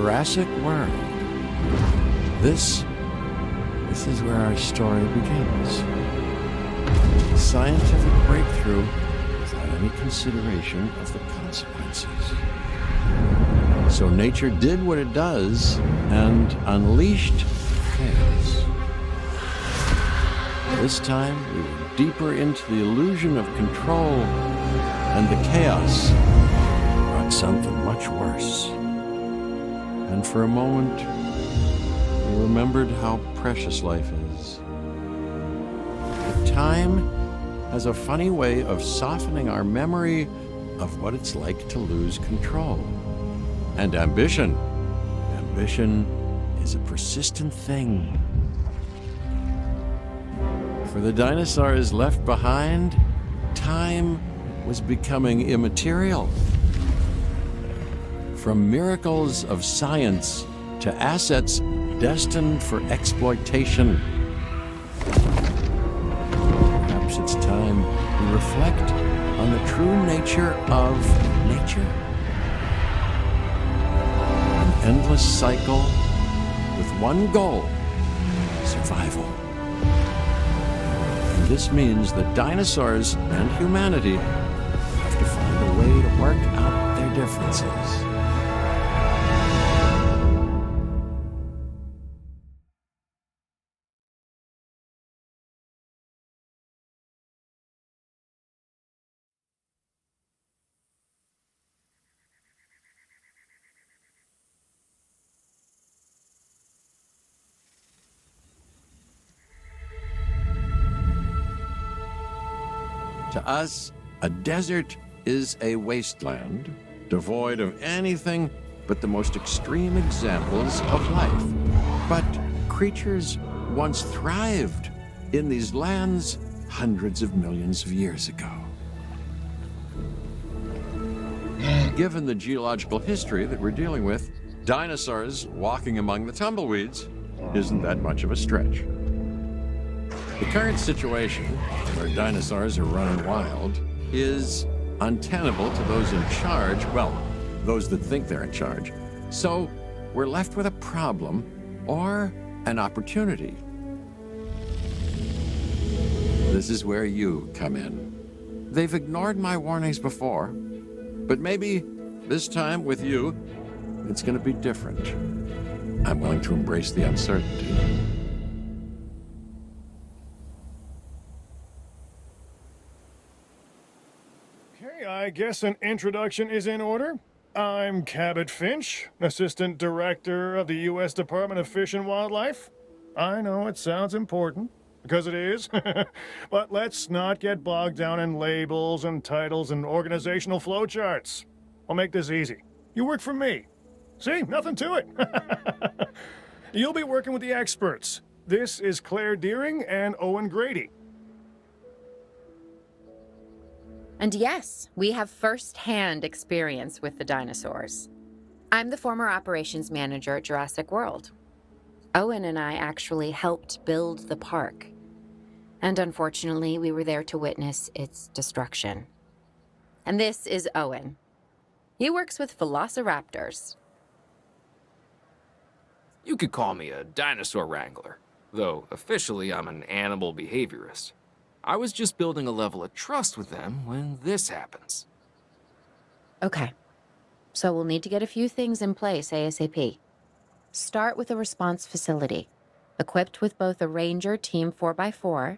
Jurassic World. This is where our story begins. A scientific breakthrough without any consideration of the consequences. So nature did what it does and unleashed chaos. This time, we were deeper into the illusion of control, and the chaos brought something much worse. And for a moment, we remembered how precious life is. But time has a funny way of softening our memory of what it's like to lose control. And ambition is a persistent thing. For the dinosaurs left behind, time was becoming immaterial. From miracles of science to assets destined for exploitation. Perhaps it's time we reflect on the true nature of nature. An endless cycle with one goal: survival. And this means that dinosaurs and humanity have to find a way to work out their differences. To us, a desert is a wasteland, devoid of anything but the most extreme examples of life. But creatures once thrived in these lands hundreds of millions of years ago. Given the geological history that we're dealing with, dinosaurs walking among the tumbleweeds isn't that much of a stretch. The current situation, where dinosaurs are running wild, is untenable to those in charge, well, those that think they're in charge. So we're left with a problem or an opportunity. This is where you come in. They've ignored my warnings before, but maybe this time with you, it's going to be different. I'm willing to embrace the uncertainty. I guess an introduction is in order. I'm Cabot Finch, Assistant Director of the U.S. Department of Fish and Wildlife. I know it sounds important, because it is, but let's not get bogged down in labels and titles and organizational flowcharts. I'll make this easy. You work for me. See, nothing to it. You'll be working with the experts. This is Claire Deering and Owen Grady. And yes, we have first-hand experience with the dinosaurs. I'm the former operations manager at Jurassic World. Owen and I actually helped build the park. And unfortunately, we were there to witness its destruction. And this is Owen. He works with velociraptors. You could call me a dinosaur wrangler, though officially I'm an animal behaviorist. I was just building a level of trust with them when this happens. Okay. So we'll need to get a few things in place ASAP. Start with a response facility, equipped with both a Ranger Team 4x4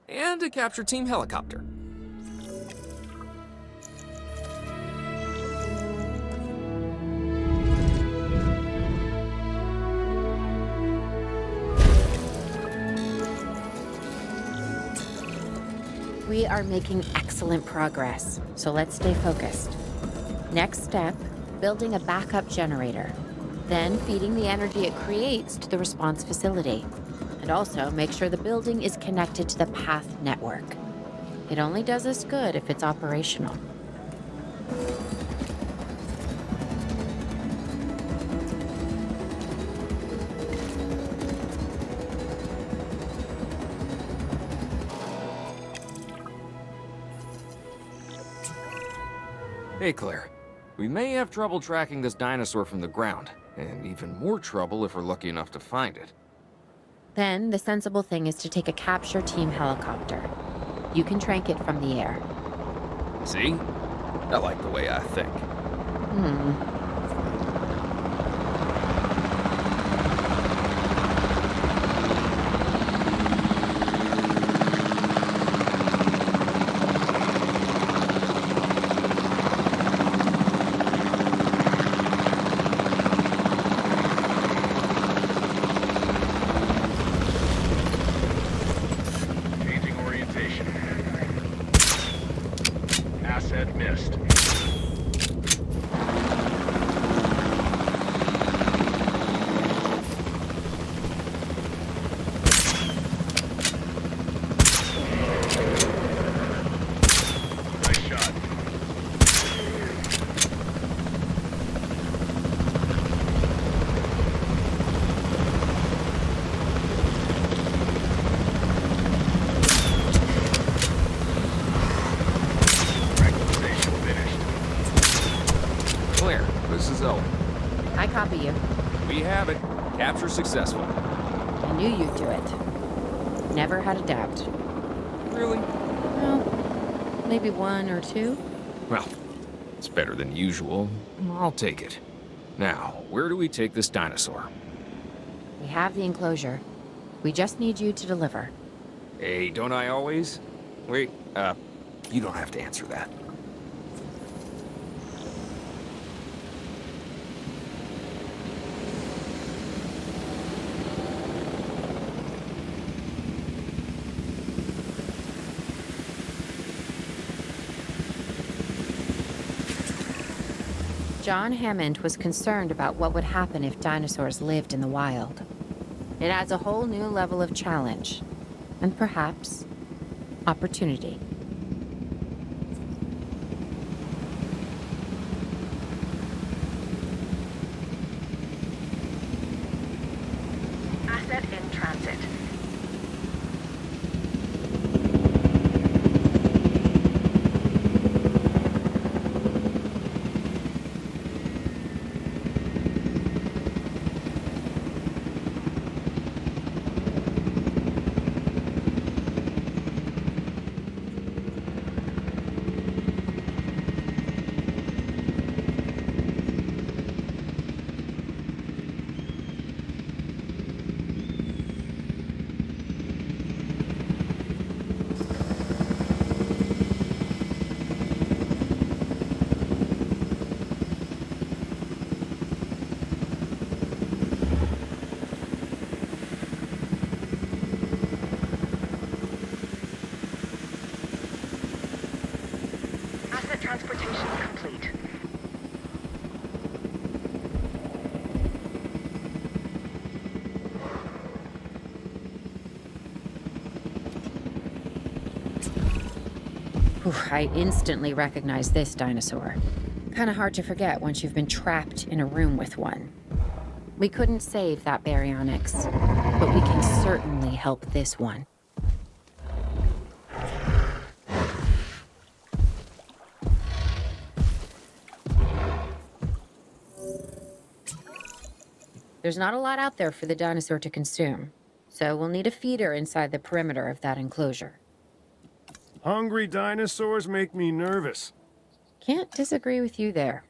and a capture team helicopter. We are making excellent progress, so let's stay focused. Next step, building a backup generator. Then feeding the energy it creates to the response facility. And also make sure the building is connected to the path network. It only does us good if it's operational. Hey, Claire. We may have trouble tracking this dinosaur from the ground, and even more trouble if we're lucky enough to find it. Then the sensible thing is to take a capture team helicopter. You can trank it from the air. See? I like the way I think. Changing orientation. Asset missed. Nice shot. Tranquilization finished. Claire, this is Owen. I copy you. We have it. Capture successful. I knew you'd do it. Never had a doubt. Really? Well, maybe one or two. Well, it's better than usual. I'll take it. Now, where do we take this dinosaur? We have the enclosure. We just need you to deliver. Hey, don't I always? Wait, you don't have to answer that. John Hammond was concerned about what would happen if dinosaurs lived in the wild. It adds a whole new level of challenge, and perhaps opportunity. Asset in transit. Asset transportation complete. Whew, I instantly recognize this dinosaur. Kinda hard to forget once you've been trapped in a room with one. We couldn't save that baryonyx, but we can certainly help this one. There's not a lot out there for the dinosaur to consume, so we'll need a feeder inside the perimeter of that enclosure. Hungry dinosaurs make me nervous. Can't disagree with you there.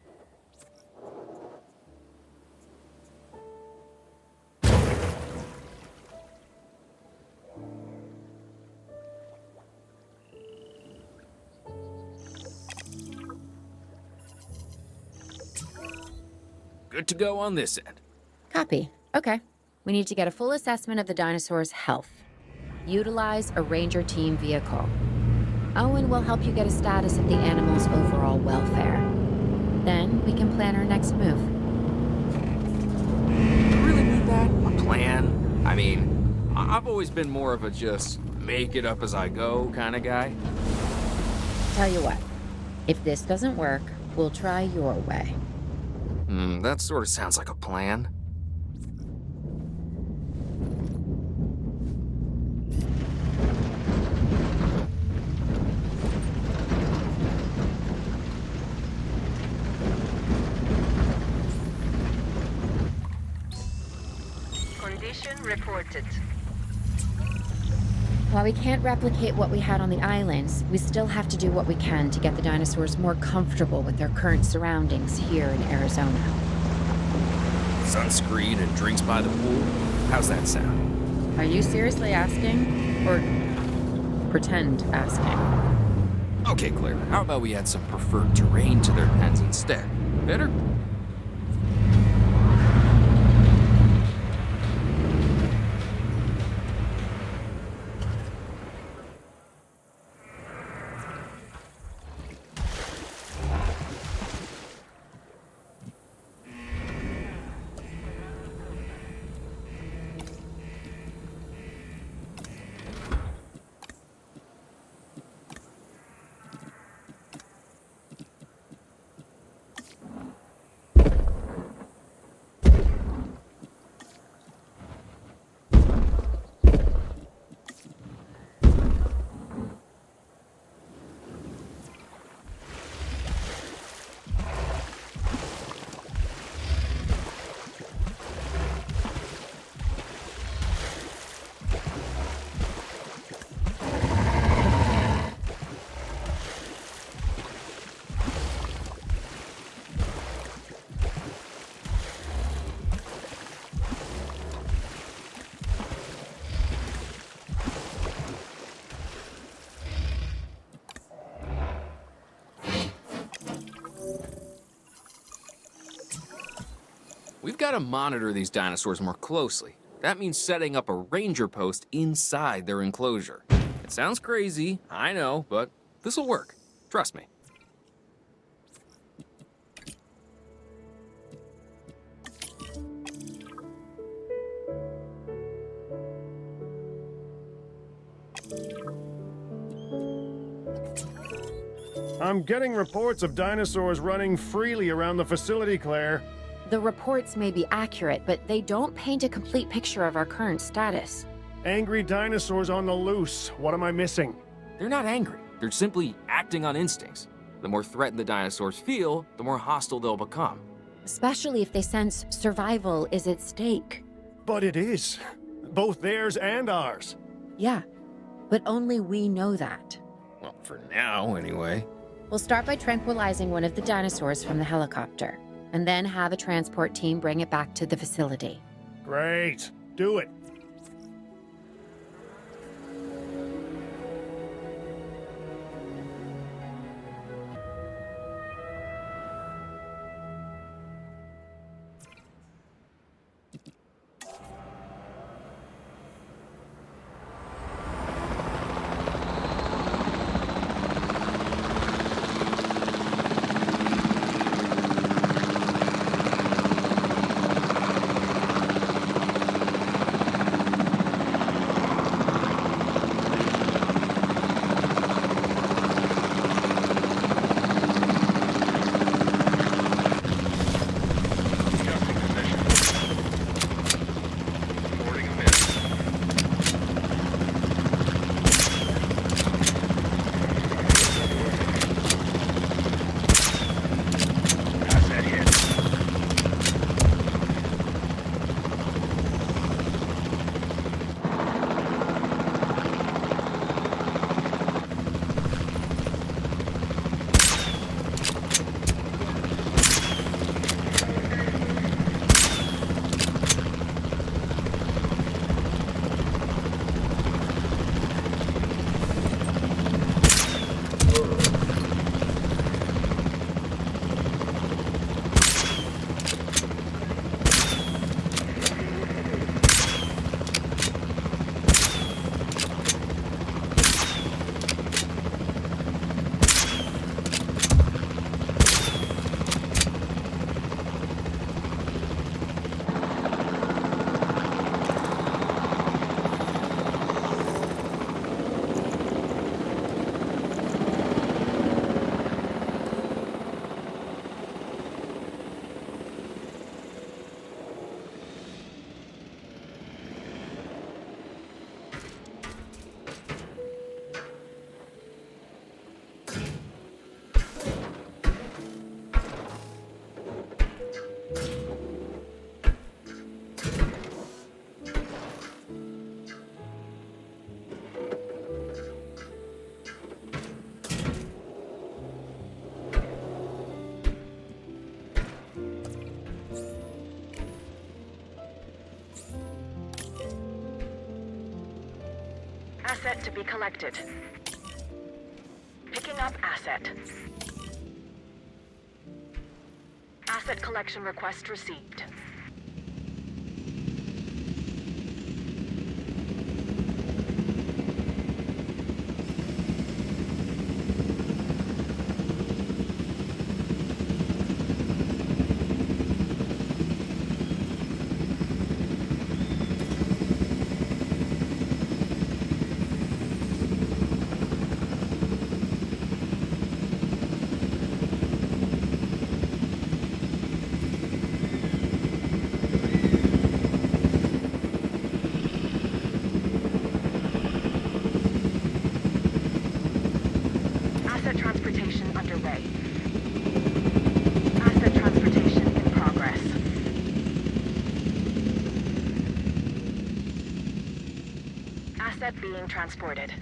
Good to go on this end. Copy. Okay. We need to get a full assessment of the dinosaur's health. Utilize a ranger team vehicle. Owen will help you get a status of the animal's overall welfare. Then we can plan our next move. Do you really need that? A plan? I mean, I've always been more of a just make it up as I go kind of guy. Tell you what, if this doesn't work, we'll try your way. That sort of sounds like a plan. Mission reported. While we can't replicate what we had on the islands, we still have to do what we can to get the dinosaurs more comfortable with their current surroundings here in Arizona. Sunscreen and drinks by the pool? How's that sound? Are you seriously asking? Or pretend asking? Okay, Claire, how about we add some preferred terrain to their pens instead? Better? We've got to monitor these dinosaurs more closely. That means setting up a ranger post inside their enclosure. It sounds crazy, I know, but this'll work. Trust me. I'm getting reports of dinosaurs running freely around the facility, Claire. The reports may be accurate, but they don't paint a complete picture of our current status. Angry dinosaurs on the loose. What am I missing? They're not angry. They're simply acting on instincts. The more threatened the dinosaurs feel, the more hostile they'll become. Especially if they sense survival is at stake. But it is. Both theirs and ours. Yeah, but only we know that. Well, for now, anyway. We'll start by tranquilizing one of the dinosaurs from the helicopter, and then have a transport team bring it back to the facility. Great. Do it. Asset to be collected. Picking up asset. Asset collection request received. Asset transportation underway. Asset transportation in progress. Asset being transported.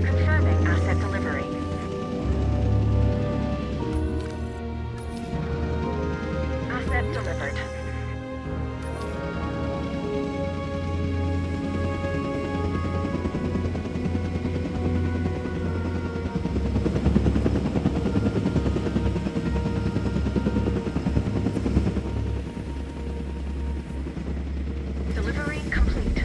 Confirming asset delivery. Asset delivered. Delivery complete.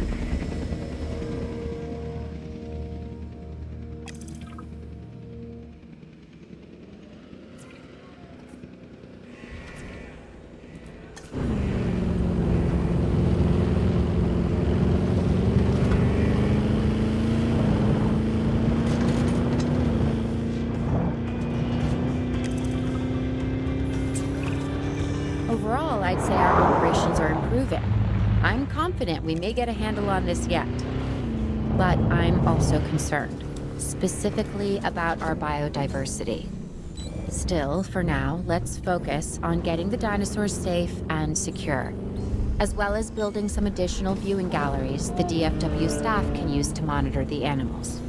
Overall, I'd say our operations are improving. I'm confident we may get a handle on this yet. But I'm also concerned, specifically about our biodiversity. Still, for now, let's focus on getting the dinosaurs safe and secure, as well as building some additional viewing galleries the DFW staff can use to monitor the animals.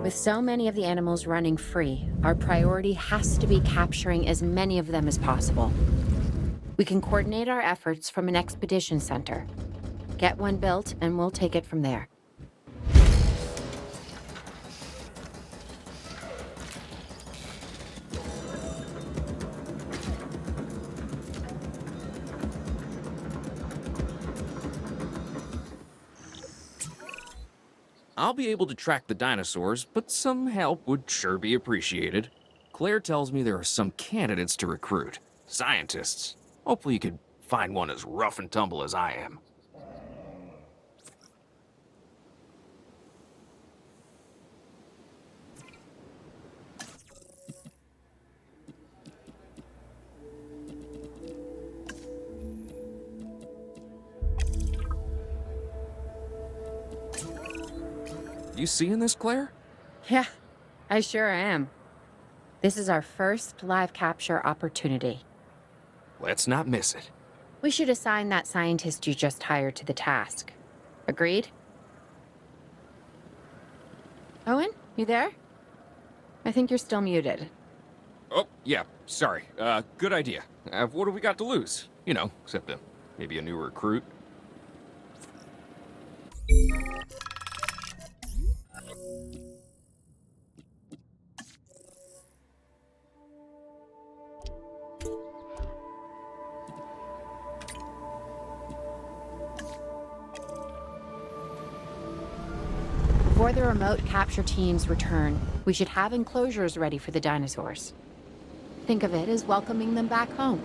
With so many of the animals running free, our priority has to be capturing as many of them as possible. We can coordinate our efforts from an expedition center. Get one built, and we'll take it from there. I'll be able to track the dinosaurs, but some help would sure be appreciated. Claire tells me there are some candidates to recruit. Scientists. Hopefully you could find one as rough and tumble as I am. You seeing this, Claire? Yeah, I sure am. This is our first live capture opportunity. Let's not miss it. We should assign that scientist you just hired to the task. Agreed? Owen, you there? I think you're still muted. Oh, yeah, sorry. Good idea. What do we got to lose? You know, except maybe a new recruit. Before the remote capture teams return, we should have enclosures ready for the dinosaurs. Think of it as welcoming them back home.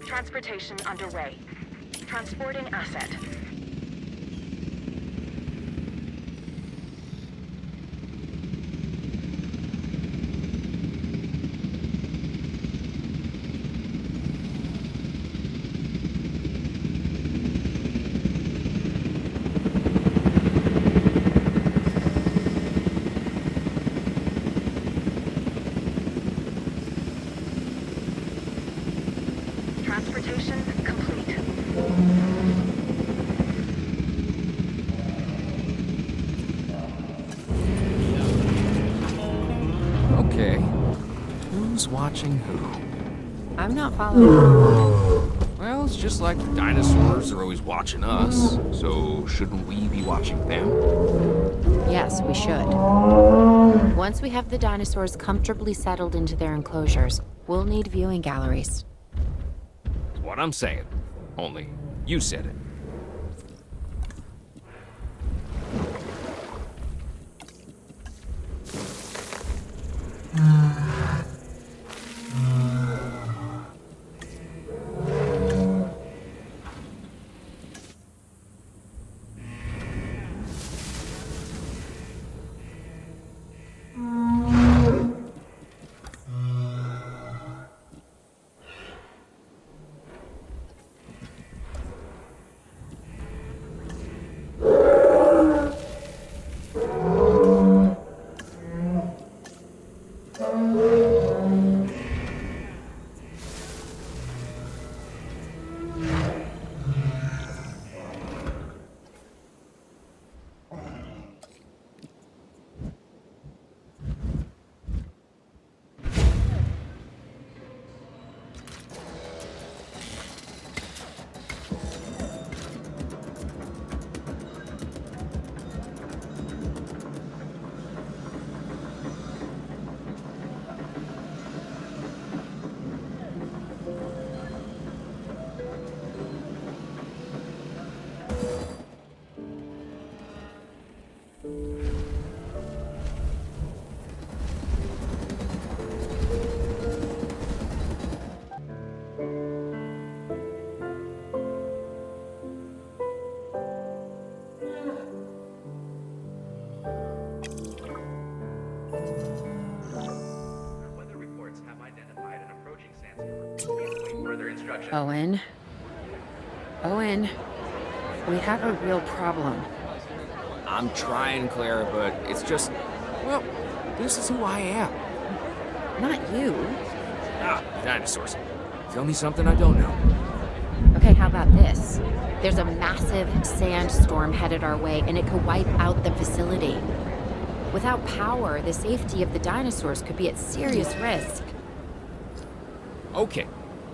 Transportation underway. Transporting asset. Transportation complete. Okay. Who's watching who? I'm not following. Well, it's just like the dinosaurs are always watching us, so shouldn't we be watching them? Yes, we should. Once we have the dinosaurs comfortably settled into their enclosures, we'll need viewing galleries. That's what I'm saying. Only, you said it. Owen. Owen, we have a real problem. I'm trying, Claire, but it's just, well, this is who I am. Not you. Dinosaurs. Tell me something I don't know. Okay, how about this? There's a massive sandstorm headed our way, and it could wipe out the facility. Without power, the safety of the dinosaurs could be at serious risk. Okay,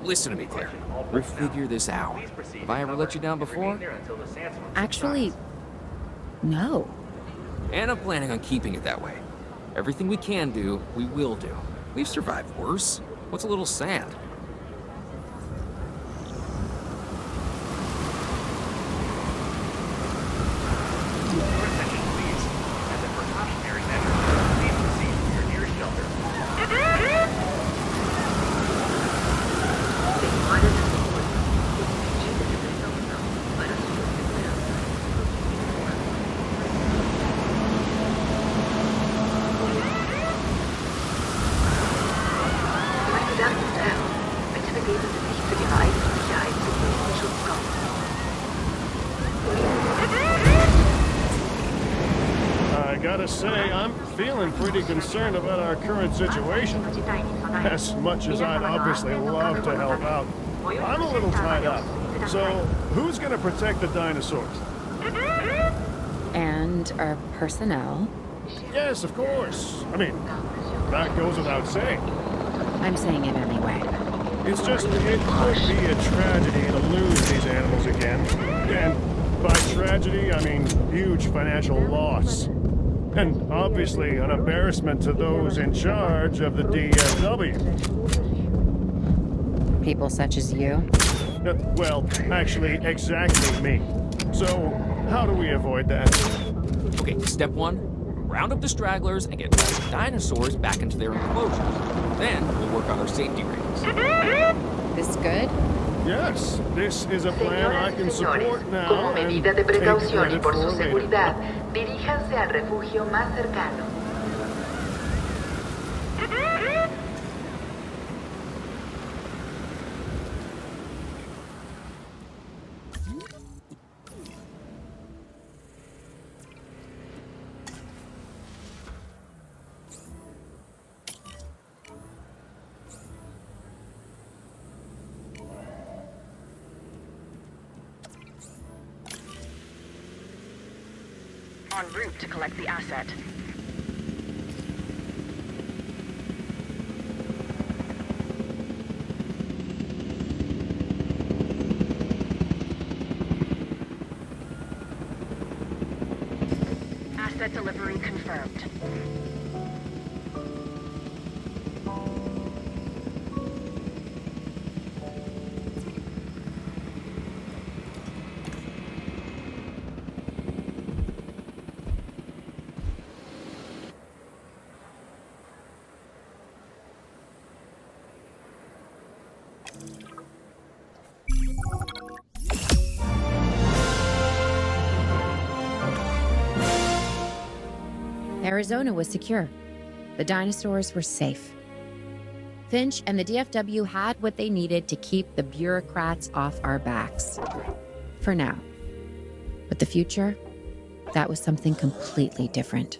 listen to me, Claire. We'll figure this out. Have I ever let you down before? Actually, no. And I'm planning on keeping it that way. Everything we can do, we will do. We've survived worse. What's a little sand? Your attention, please. As a precautionary measure, please proceed to your nearest shelter. Meine Damen und Herren, bitte begeben Sie sich für Ihre eigene Sicherheit zum nächsten Schutzraum. I gotta say, I'm feeling pretty concerned about our current situation. As much as I'd obviously love to help out, I'm a little tied up. So, who's gonna protect the dinosaurs? And our personnel. Yes, of course. I mean, that goes without saying. I'm saying it anyway. It's just, it could be a tragedy to lose these animals again. And by tragedy, I mean huge financial loss. And obviously an embarrassment to those in charge of the DFW. People such as you. Well, actually, exactly me. So, how do we avoid that? Okay, step one, round up the stragglers and get the dinosaurs back into their enclosure. Then we'll work on our safety ratings. This good? Yes, this is a plan I can support now Como and medida de take precaución y credit por for su later. seguridad, diríjanse al refugio más cercano. En route to collect the asset. Asset delivery confirmed. Arizona was secure. The dinosaurs were safe. Finch and the DFW had what they needed to keep the bureaucrats off our backs. For now. But the future, that was something completely different.